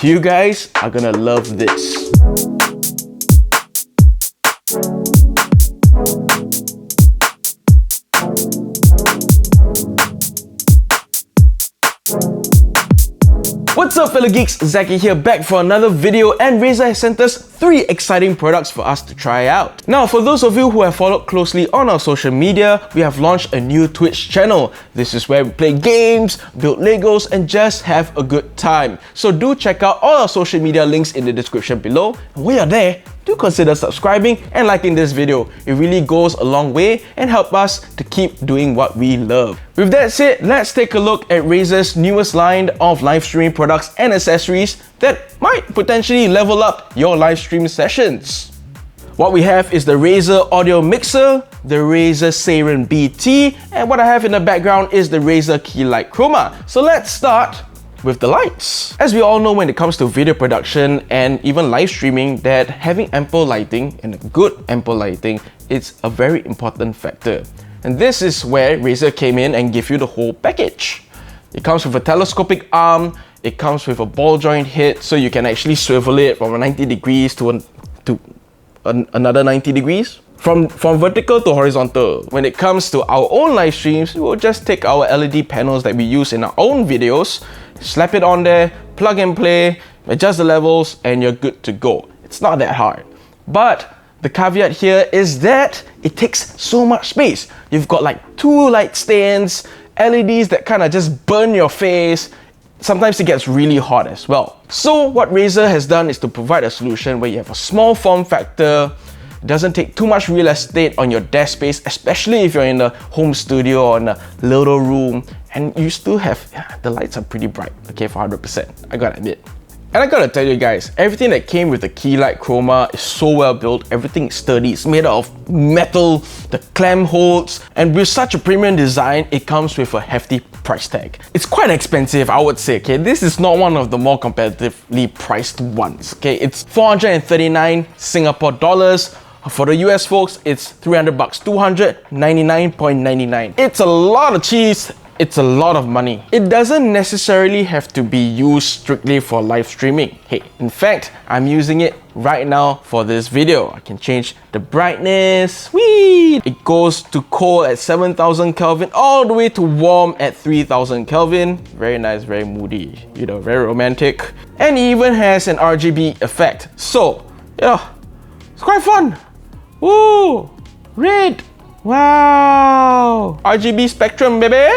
You guys are gonna love this. What's up fellow geeks, Zaki here back for another video, and Razer has sent us 3 exciting products for us to try out. Now for those of you who have followed closely on our social media, we have launched a new Twitch channel. This is where we play games, build Legos and just have a good time. So do check out all our social media links in the description below. And while you're there, do consider subscribing and liking this video. It really goes a long way and help us to keep doing what we love. With that said, let's take a look at Razer's newest line of live streaming products and accessories that might potentially level up your live stream sessions. What we have is the Razer Audio Mixer, the Razer Seiren BT, and what I have in the background is the Razer Key Light Chroma. So let's start with the lights. As we all know, when it comes to video production and even live streaming, that having ample lighting and good ample lighting is a very important factor. And this is where Razer came in and gave you the whole package. It comes with a telescopic arm, it comes with a ball joint head, so you can actually swivel it from 90 degrees to another 90 degrees. From vertical to horizontal. When it comes to our own live streams, we will just take our LED panels that we use in our own videos, slap it on there, plug and play, adjust the levels, and you're good to go. It's not that hard. But the caveat here is that it takes so much space. You've got like 2 light stands, LEDs that kind of just burn your face. Sometimes it gets really hot as well. So what Razer has done is to provide a solution where you have a small form factor. It doesn't take too much real estate on your desk space, especially if you're in a home studio or in a little room, and you still have, the lights are pretty bright, okay, for 100%, I gotta admit. And I gotta tell you guys, everything that came with the Key Light Chroma is so well built, everything is sturdy, it's made out of metal, the clamp holds, and with such a premium design, it comes with a hefty price tag. It's quite expensive, I would say, okay? This is not one of the more competitively priced ones, okay? It's 439 Singapore dollars. For the US folks, it's 300 bucks, 299.99. It's a lot of cheese, it's a lot of money. It doesn't necessarily have to be used strictly for live streaming. Hey, in fact, I'm using it right now for this video. I can change the brightness. Whee! It goes to cold at 7,000 Kelvin all the way to warm at 3,000 Kelvin. Very nice, very moody, you know, very romantic. And it even has an RGB effect. So, yeah, it's quite fun. Woo! Red! Wow! RGB spectrum, baby!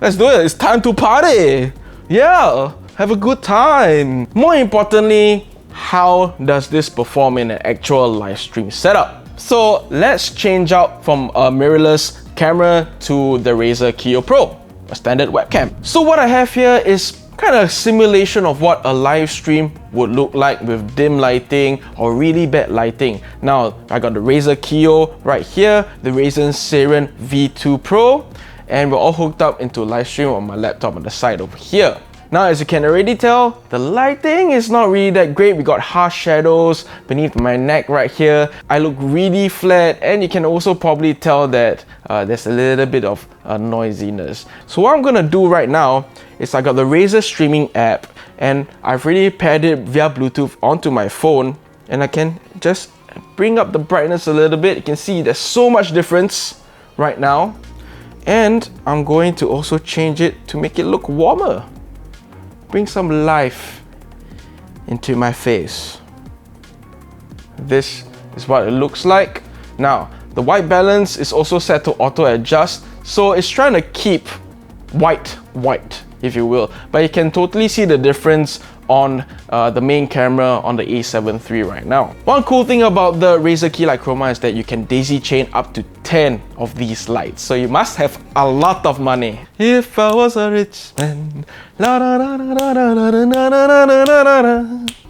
Let's do it! It's time to party! Yeah! Have a good time! More importantly, how does this perform in an actual live stream setup? So let's change out from a mirrorless camera to the Razer Key Pro, a standard webcam. So what I have here is kind of a simulation of what a live stream would look like with dim lighting or really bad lighting. Now, I got the Razer Key right here, the Razer Seiren V2 Pro, and we're all hooked up into live stream on my laptop on the side over here. Now, as you can already tell, the lighting is not really that great. We got harsh shadows beneath my neck right here. I look really flat, and you can also probably tell that there's a little bit of noisiness. So what I'm gonna do right now is I got the Razer streaming app, and I've already paired it via Bluetooth onto my phone, and I can just bring up the brightness a little bit. You can see there's so much difference right now. And I'm going to also change it to make it look warmer. Bring some life into my face. This is what it looks like. Now, the white balance is also set to auto adjust, so it's trying to keep white, if you will. But you can totally see the difference on the main camera on the A7 III right now. One cool thing about the Razer Key Light Chroma is that you can daisy chain up to 10 of these lights, so you must have a lot of money. If I was a rich man.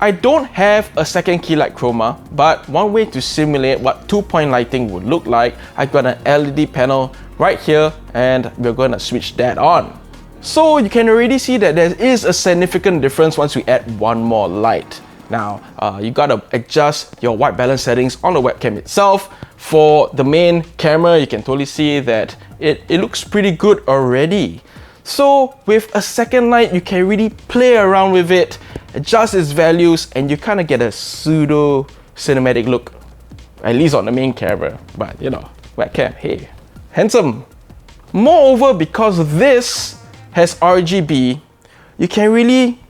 I don't have a second Key Light Chroma, but one way to simulate what 2-point lighting would look like, I've got an LED panel right here, and we're going to switch that on. So you can already see that there is a significant difference once we add one more light. Now, you gotta adjust your white balance settings on the webcam itself. For the main camera, you can totally see that it looks pretty good already. So with a second light, you can really play around with it, adjust its values, and you kind of get a pseudo cinematic look, at least on the main camera. But you know, webcam, hey, handsome. Moreover, because this has RGB, you can really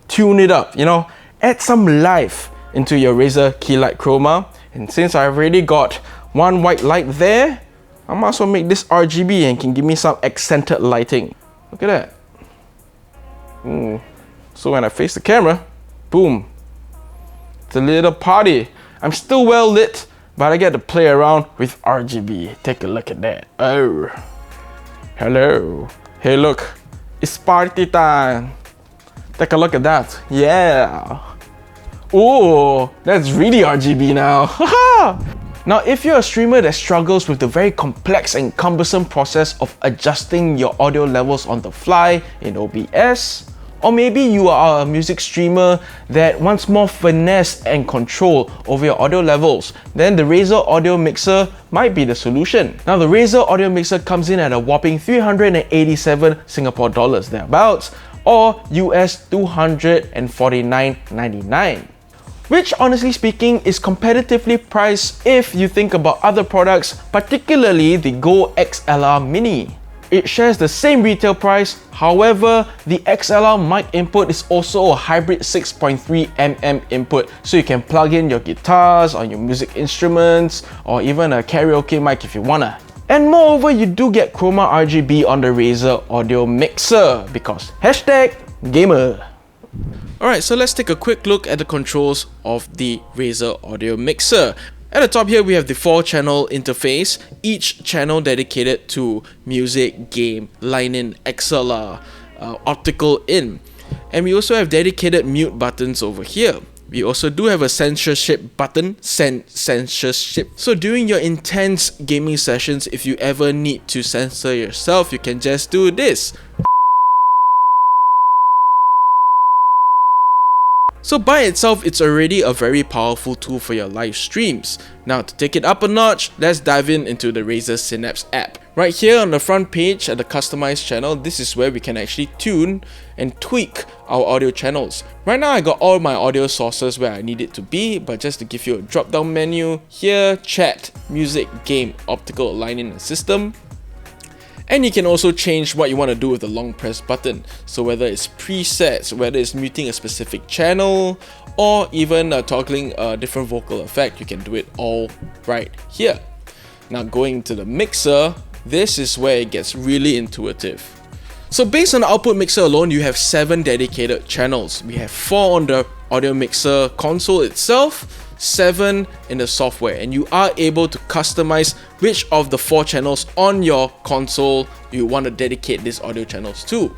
tune it up, you know, add some life into your Razer Key Light Chroma. And since I've already got one white light there, I might as well make this RGB and can give me some accented lighting. Look at that. So when I face the camera, boom, it's a little party. I'm still well lit, but I get to play around with RGB. Take a look at that. Oh, hello. Hey, look, it's party time. Take a look at that. Yeah. Oh, that's really RGB now. Now, if you're a streamer that struggles with the very complex and cumbersome process of adjusting your audio levels on the fly in OBS, or maybe you are a music streamer that wants more finesse and control over your audio levels, then the Razer Audio Mixer might be the solution. Now, the Razer Audio Mixer comes in at a whopping 387 Singapore dollars thereabouts, or US $249.99. Which, honestly speaking, is competitively priced if you think about other products, particularly the Go XLR Mini. It shares the same retail price, however, the XLR mic input is also a hybrid 6.3mm input, so you can plug in your guitars or your music instruments, or even a karaoke mic if you wanna. And moreover, you do get Chroma RGB on the Razer Audio Mixer, because #gamer. Alright, so let's take a quick look at the controls of the Razer Audio Mixer. At the top here, we have the 4-channel interface, each channel dedicated to music, game, line-in, XLR, optical in. And we also have dedicated mute buttons over here. We also do have a censorship button, censorship. So during your intense gaming sessions, if you ever need to censor yourself, you can just do this. So by itself, it's already a very powerful tool for your live streams. Now, to take it up a notch, let's dive into the Razer Synapse app. Right here on the front page at the customized channel, this is where we can actually tune and tweak our audio channels. Right now, I got all my audio sources where I need it to be, but just to give you a drop down menu, here, chat, music, game, optical, line-in and system. And you can also change what you want to do with the long press button. So whether it's presets, whether it's muting a specific channel, or even toggling a different vocal effect, you can do it all right here. Now going to the mixer, this is where it gets really intuitive. So based on the output mixer alone, you have 7 dedicated channels. We have 4 on the audio mixer console itself, 7 in the software, and you are able to customize which of the 4 channels on your console you want to dedicate these audio channels to.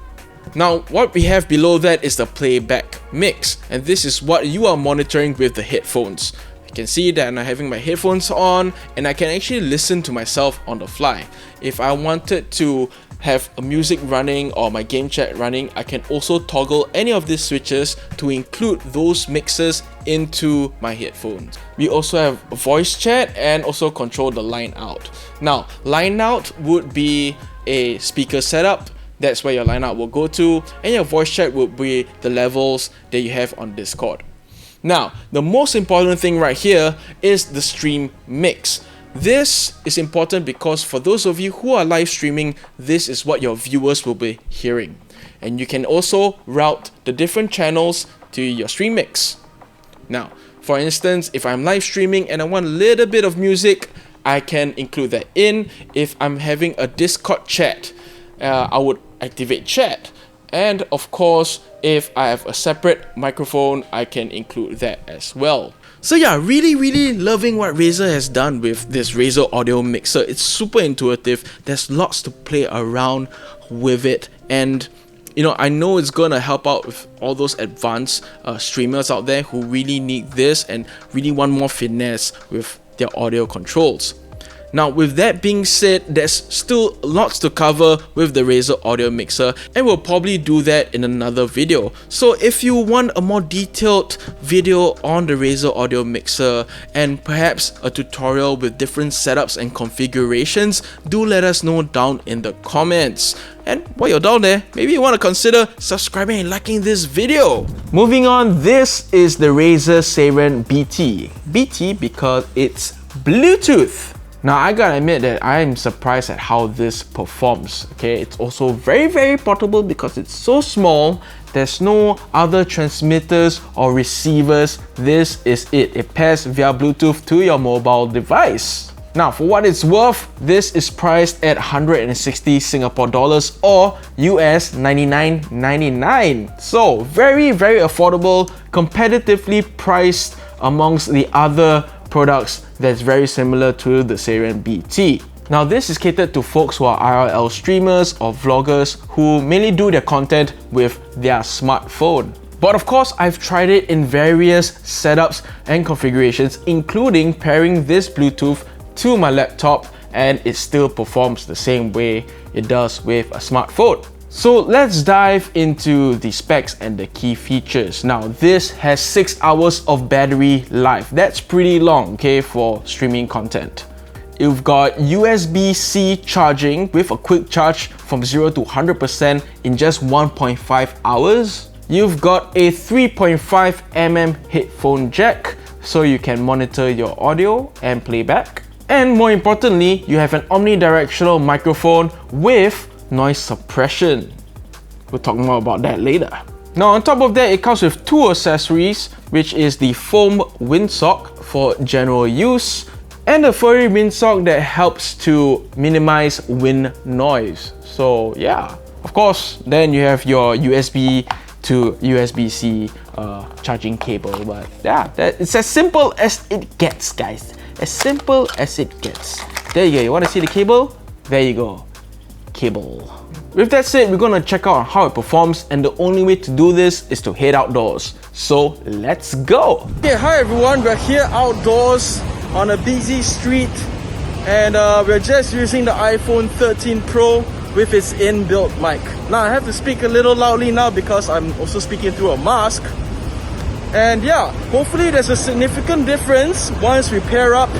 Now, what we have below that is the playback mix, and this is what you are monitoring with the headphones. You can see that I'm having my headphones on, and I can actually listen to myself on the fly. If I wanted to have a music running or my game chat running, I can also toggle any of these switches to include those mixes into my headphones. We also have voice chat and also control the line out. Now, line out would be a speaker setup. That's where your line out will go to, and your voice chat would be the levels that you have on Discord. Now, the most important thing right here is the stream mix. This is important because for those of you who are live streaming, this is what your viewers will be hearing. And you can also route the different channels to your stream mix. Now, for instance, if I'm live streaming and I want a little bit of music, I can include that in. If I'm having a Discord chat, I would activate chat. And of course, if I have a separate microphone, I can include that as well. So yeah, really loving what Razer has done with this Razer Audio Mixer. It's super intuitive. There's lots to play around with it, and you know, I know it's gonna help out with all those advanced streamers out there who really need this and really want more finesse with their audio controls. Now with that being said, there's still lots to cover with the Razer Audio Mixer, and we'll probably do that in another video. So if you want a more detailed video on the Razer Audio Mixer and perhaps a tutorial with different setups and configurations, do let us know down in the comments. And while you're down there, maybe you want to consider subscribing and liking this video. Moving on, this is the Razer Seiren BT. BT because it's Bluetooth. Now I gotta admit that I am surprised at how this performs. Okay, it's also very portable because it's so small. There's no other transmitters or receivers. This is it. It pairs via Bluetooth to your mobile device. Now, for what it's worth, this is priced at 160 Singapore dollars or US 99.99. So very affordable, competitively priced amongst the other products that's very similar to the Seiren BT. Now this is catered to folks who are IRL streamers or vloggers who mainly do their content with their smartphone. But of course, I've tried it in various setups and configurations, including pairing this Bluetooth to my laptop, and it still performs the same way it does with a smartphone. So let's dive into the specs and the key features. Now this has 6 hours of battery life. That's pretty long, okay, for streaming content. You've got USB-C charging with a quick charge from 0 to 100% in just 1.5 hours. You've got a 3.5mm headphone jack so you can monitor your audio and playback. And more importantly, you have an omnidirectional microphone with noise suppression. We'll talk more about that later. Now on top of that, it comes with 2 accessories, which is the foam windsock for general use and a furry windsock that helps to minimize wind noise. So yeah, of course, then you have your USB to USB-C charging cable. But yeah, it's as simple as it gets, guys. As simple as it gets. There you go. You want to see the cable? There you go. Cable. With that said, we're gonna check out how it performs, and the only way to do this is to head outdoors. So let's go. Okay, hi everyone. We're here outdoors on a busy street, and we're just using the iPhone 13 Pro with its inbuilt mic. Now I have to speak a little loudly now because I'm also speaking through a mask. And yeah, hopefully there's a significant difference once we pair up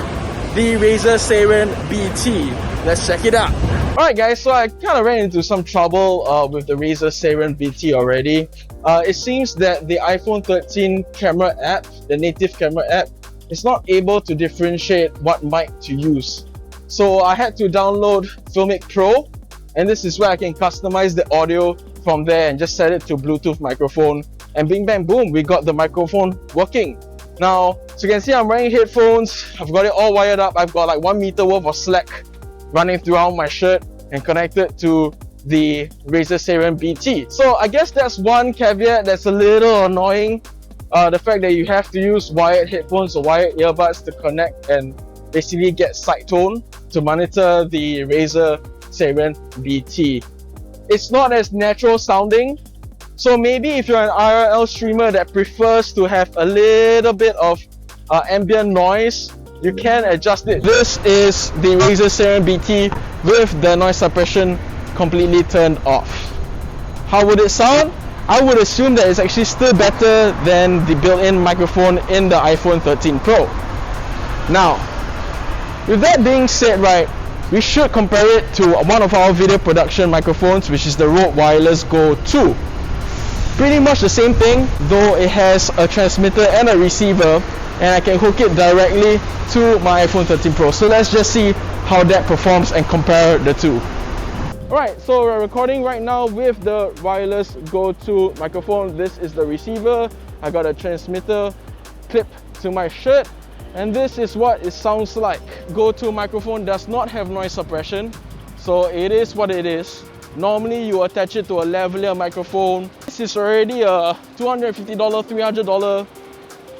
the Razer Seiren BT. Let's check it out. Alright guys, so I kind of ran into some trouble with the Razer Seiren BT already. It seems that the iPhone 13 camera app, the native camera app, is not able to differentiate what mic to use. So I had to download Filmic Pro, and this is where I can customize the audio from there and just set it to Bluetooth microphone. And bing bang boom, we got the microphone working. Now, so you can see I'm wearing headphones. I've got it all wired up. I've got like 1 meter worth of slack running throughout my shirt and connected to the Razer Seiren BT. So I guess that's one caveat that's a little annoying. The fact that you have to use wired headphones or wired earbuds to connect and basically get side tone to monitor the Razer Seiren BT. It's not as natural sounding. So maybe if you're an IRL streamer that prefers to have a little bit of ambient noise, you can adjust it. This is the Razer Seiren BT with the noise suppression completely turned off. How would it sound? I would assume that it's actually still better than the built-in microphone in the iPhone 13 Pro. Now, with that being said, right, we should compare it to one of our video production microphones, which is the Rode Wireless Go 2. Pretty much the same thing, though it has a transmitter and a receiver, and I can hook it directly to my iPhone 13 Pro. So let's just see how that performs and compare the two. Alright, so we're recording right now with the Wireless Go 2 microphone. This is the receiver. I got a transmitter clip to my shirt, and this is what it sounds like. Go 2 microphone does not have noise suppression, so it is what it is. Normally you attach it to a lavalier microphone. This is already a $250, $300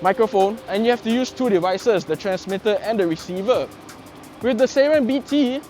microphone, and you have to use 2 devices, the transmitter and the receiver. With the Seiren BT,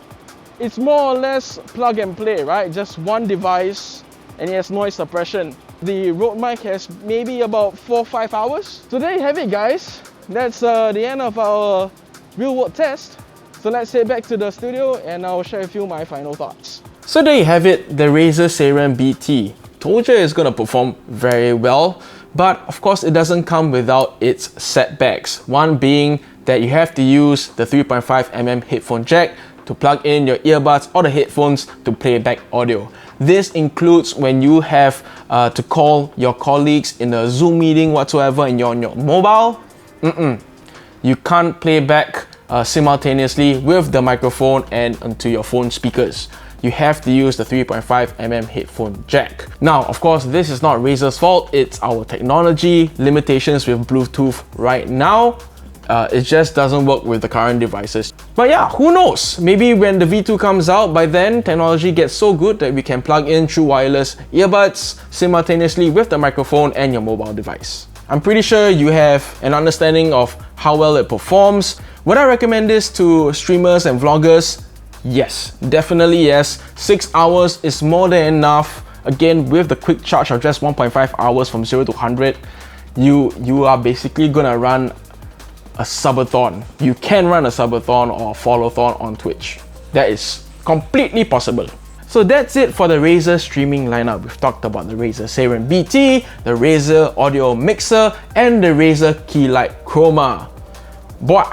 it's more or less plug and play, right? Just one device, and it has noise suppression. The Rode mic has maybe about 4 or 5 hours. So there you have it, guys. That's the end of our real world test. So let's head back to the studio and I'll share with you my final thoughts. So there you have it, the Razer Seiren BT. Told you it's gonna perform very well, but of course it doesn't come without its setbacks. One being that you have to use the 3.5mm headphone jack to plug in your earbuds or the headphones to play back audio. This includes when you have to call your colleagues in a Zoom meeting whatsoever and you're on your mobile. You can't play back simultaneously with the microphone and onto your phone speakers. You have to use the 3.5mm headphone jack. Now, of course, this is not Razer's fault, it's our technology limitations with Bluetooth right now. It just doesn't work with the current devices. But yeah, who knows? Maybe when the V2 comes out, by then technology gets so good that we can plug in true wireless earbuds simultaneously with the microphone and your mobile device. I'm pretty sure you have an understanding of how well it performs. Would I recommend this to streamers and vloggers? Yes, definitely yes. 6 hours is more than enough. Again, with the quick charge of just 1.5 hours from 0 to 100, you are basically gonna run a subathon. You can run a subathon or follow-thon on Twitch. That is completely possible. So that's it for the Razer streaming lineup. We've talked about the Razer Seiren BT, the Razer Audio Mixer, and the Razer Key Light Chroma. Boy,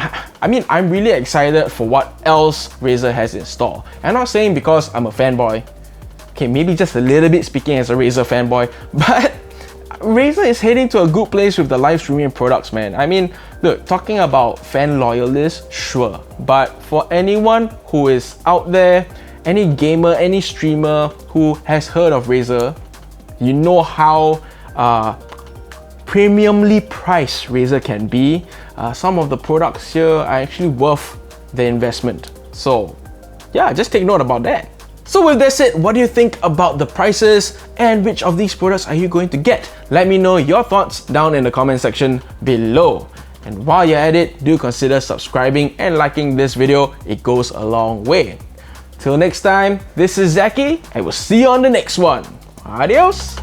I mean, I'm really excited for what else Razer has in store. I'm not saying because I'm a fanboy. Okay, maybe just a little bit speaking as a Razer fanboy, but Razer is heading to a good place with the live streaming products, man. I mean, look, talking about fan loyalists, sure. But for anyone who is out there, any gamer, any streamer who has heard of Razer, you know how premiumly priced Razer can be. Some of the products here are actually worth the investment. So yeah, just take note about that. So with that said, what do you think about the prices and which of these products are you going to get? Let me know your thoughts down in the comment section below. And while you're at it, do consider subscribing and liking this video. It goes a long way. Till next time, this is Zaki, and we'll see you on the next one. Adios!